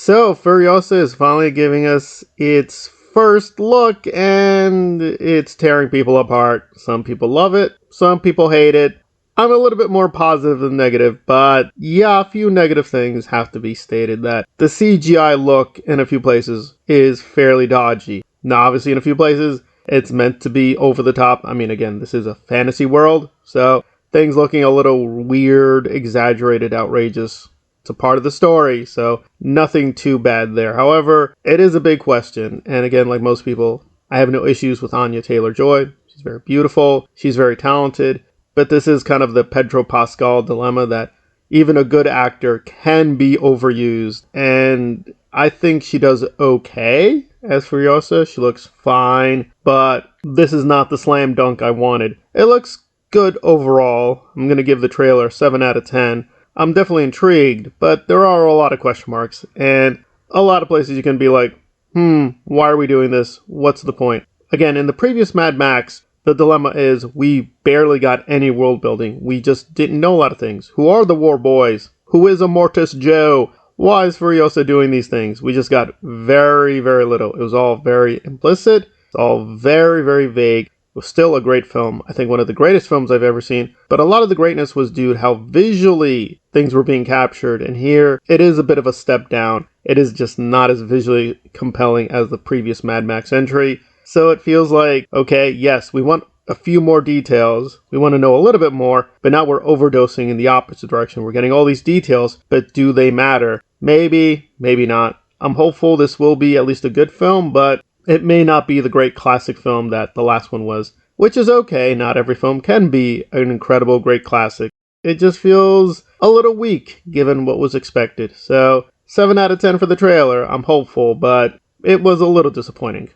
So, Furiosa is finally giving us its first look, and it's tearing people apart. Some people love it, some people hate it. I'm a little bit more positive than negative, but yeah, a few negative things have to be stated. That the CGI look in a few places is fairly dodgy. Now, obviously, in a few places, it's meant to be over the top. I mean, again, this is a fantasy world, so things looking a little weird, exaggerated, outrageous. It's a part of the story, so nothing too bad there. However, it is a big question, and again, like most people, I have no issues with Anya Taylor-Joy. She's very beautiful, she's very talented, but this is kind of the Pedro Pascal dilemma that even a good actor can be overused, and I think she does okay as Furiosa. She looks fine, but this is not the slam dunk I wanted. It looks good overall. I'm going to give the trailer a 7 out of 10. I'm definitely intrigued, but there are a lot of question marks, and a lot of places you can be like, why are we doing this? What's the point? Again, in the previous Mad Max, the dilemma is we barely got any world building. We just didn't know a lot of things. Who are the War Boys? Who is Immortus Joe? Why is Furiosa doing these things? We just got very, very little. It was all very implicit. It's all very, very vague. It was still a great film. I think one of the greatest films I've ever seen. But a lot of the greatness was due to how visually things were being captured. And here, it is a bit of a step down. It is just not as visually compelling as the previous Mad Max entry. So it feels like, okay, yes, we want a few more details. We want to know a little bit more. But now we're overdosing in the opposite direction. We're getting all these details, but do they matter? Maybe, maybe not. I'm hopeful this will be at least a good film, but it may not be the great classic film that the last one was, which is okay. Not every film can be an incredible, great classic. It just feels a little weak given what was expected. So, 7 out of 10 for the trailer. I'm hopeful, but it was a little disappointing.